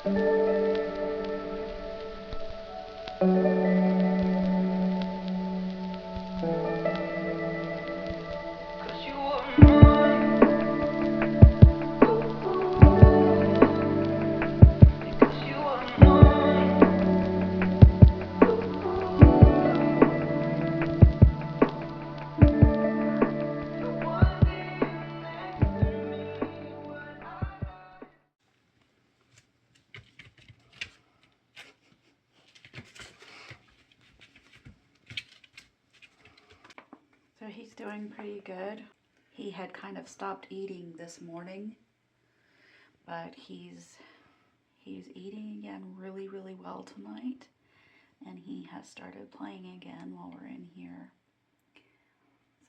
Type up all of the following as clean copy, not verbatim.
So he's doing pretty good. He had kind of stopped eating this morning, but he's eating again really, really well tonight. And he has started playing again while we're in here.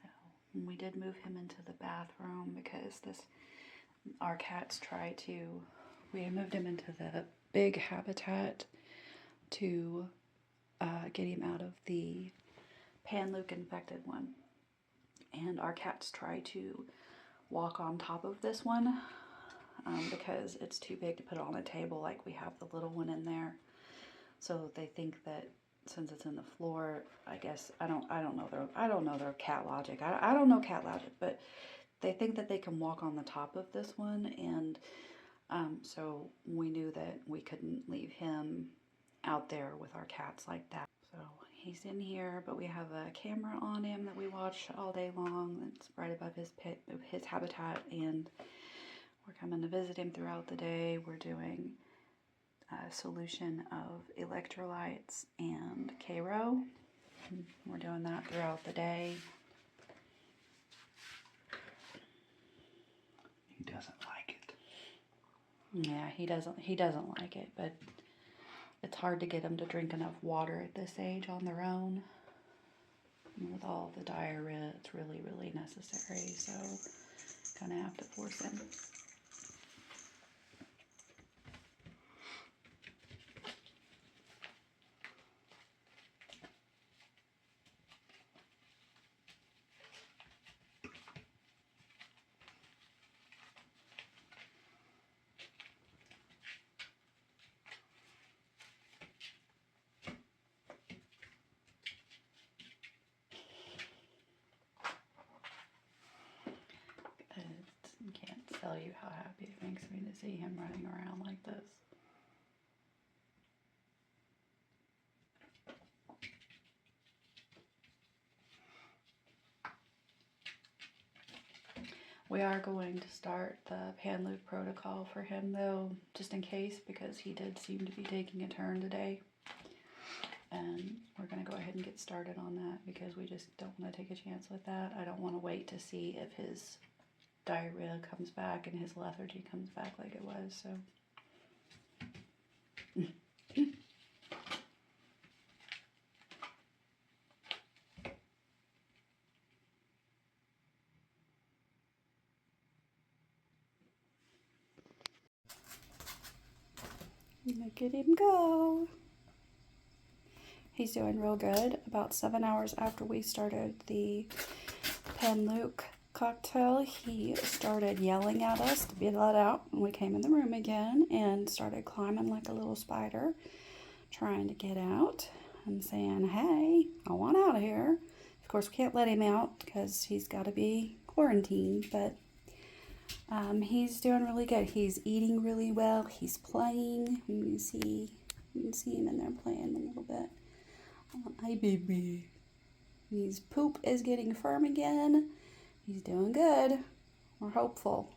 So we did move him into the bathroom because our cats try to, we moved him into the big habitat to get him out of the Panleuk infected one. And our cats try to walk on top of this one because it's too big to put on a table like we have the little one in there. So they think that since it's in the floor, I guess I don't know their cat logic. I don't know cat logic, but they think that they can walk on the top of this one, and so we knew that we couldn't leave him out there with our cats like that. So he's in here, but we have a camera on him that we watch all day long. That's right above his habitat, and we're coming to visit him throughout the day. We're doing a solution of electrolytes and K-Row. We're doing that throughout the day. He doesn't like it. Yeah, he doesn't like it, but it's hard to get them to drink enough water at this age on their own. And with all the diarrhea, it's really, really necessary, so kind of have to force him. I can't tell you how happy it makes me to see him running around like this. We are going to start the Panleuk protocol for him though, just in case, because he did seem to be taking a turn today. And we're going to go ahead and get started on that because we just don't want to take a chance with that. I don't want to wait to see if his diarrhea comes back and his lethargy comes back like it was, so. Look at him go. He's doing real good. About 7 hours after we started the Panleuk cocktail, he started yelling at us to be let out, and we came in the room again and started climbing like a little spider, trying to get out and saying, hey, I want out of here. Of course, we can't let him out because he's got to be quarantined, but he's doing really good. He's eating really well. He's playing. You can see him in there playing a little bit. Hi, baby. His poop is getting firm again. He's doing good. We're hopeful.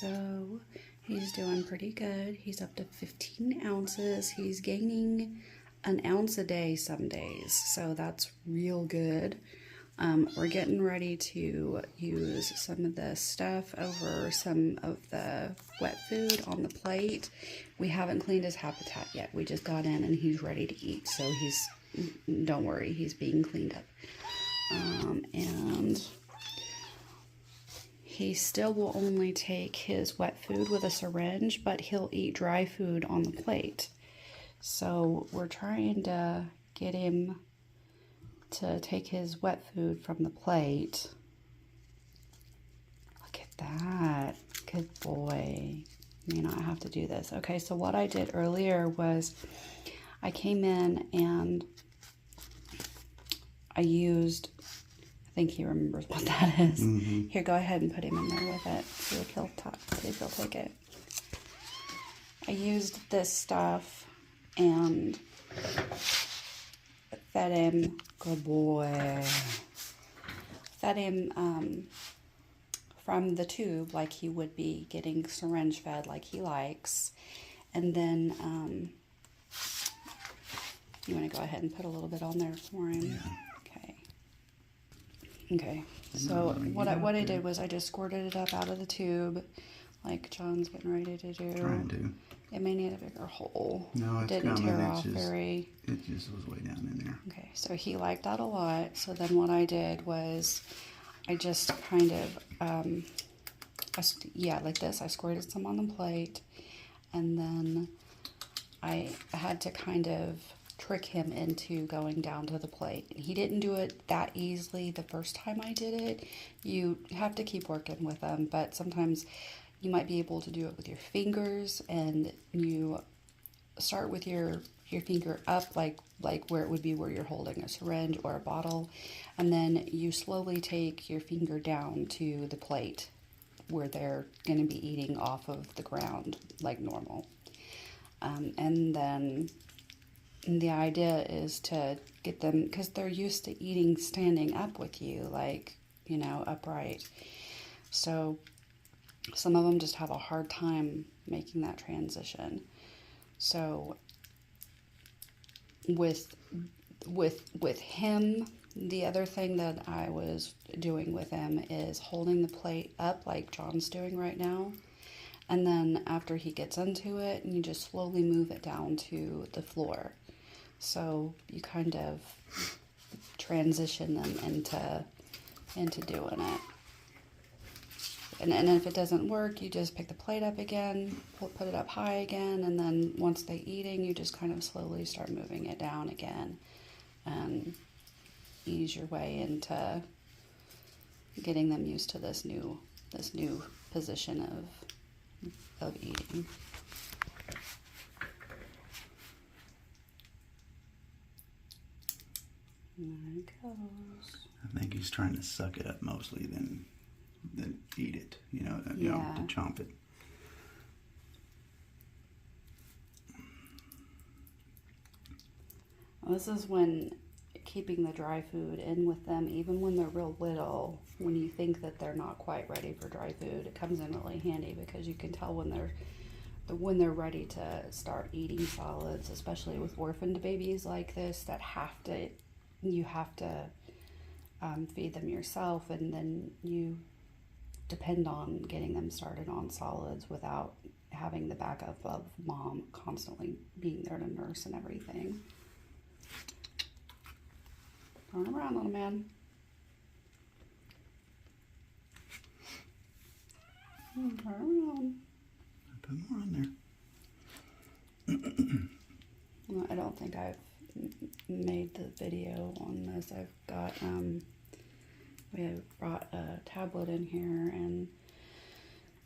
So he's doing pretty good. He's up to 15 ounces. He's gaining an ounce a day some days, so that's real good. We're getting ready to use some of the stuff over some of the wet food on the plate. We haven't cleaned his habitat yet. We just got in and he's ready to eat, so don't worry, he's being cleaned up. And he still will only take his wet food with a syringe, but he'll eat dry food on the plate. So we're trying to get him to take his wet food from the plate. Look at that. Good boy. You know, I have to do this. Okay, so what I did earlier was I came in and I used, I think he remembers what that is. Mm-hmm. Here, go ahead and put him in there with it. See if he'll take it. I used this stuff and fed him, good boy, fed him from the tube like he would be getting syringe fed like he likes. And then you want to go ahead and put a little bit on there for him? Yeah. Okay, so what I did was I just squirted it up out of the tube like John's getting ready to do. Trying to. It may need a bigger hole. No, it's didn't coming. tear off very. It just was way down in there. Okay, so he liked that a lot. So then what I did was I just kind of, like this. I squirted some on the plate, and then I had to kind of trick him into going down to the plate. He didn't do it that easily the first time I did it. You have to keep working with him, but sometimes you might be able to do it with your fingers, and you start with your finger up like where it would be where you're holding a syringe or a bottle, and then you slowly take your finger down to the plate where they're going to be eating off of the ground like normal. And then the idea is to get them, because they're used to eating standing up with you, like, you know, upright. So some of them just have a hard time making that transition. So with him, the other thing that I was doing with him is holding the plate up like John's doing right now. And then after he gets into it, you just slowly move it down to the floor. So you kind of transition them into doing it. And if it doesn't work, you just pick the plate up again, put it up high again, and then once they're eating, you just kind of slowly start moving it down again and ease your way into getting them used to this new position of eating. There it goes. I think he's trying to suck it up mostly than eat it, you know, to chomp it. Well, this is when keeping the dry food in with them, even when they're real little, when you think that they're not quite ready for dry food, it comes in really handy because you can tell when they're ready to start eating solids, especially with orphaned babies like this that you have to feed them yourself, and then you depend on getting them started on solids without having the backup of mom constantly being there to nurse and everything. Turn around, little man. Turn around. Put more on there. Well, I don't think I've made the video on this. I've got we have brought a tablet in here, and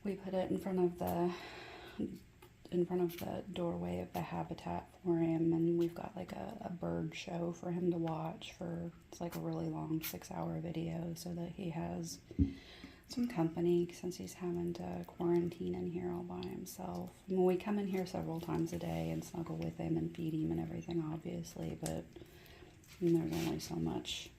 we put it in front of the doorway of the habitat for him, and we've got like a bird show for him to watch it's like a really long 6-hour video, so that he has some company since he's having to quarantine in here all by himself. I mean, we come in here several times a day and snuggle with him and feed him and everything, obviously, but there's only so much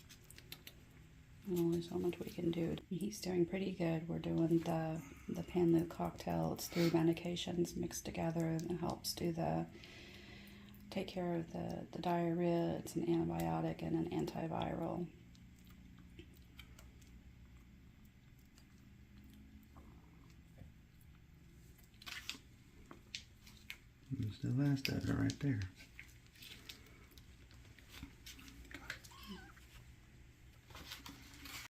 There's only so much we can do. He's doing pretty good. We're doing the Panleuk cocktail. It's 3 medications mixed together, and it helps take care of the diarrhea. It's an antibiotic and an antiviral. There's the last of it right there.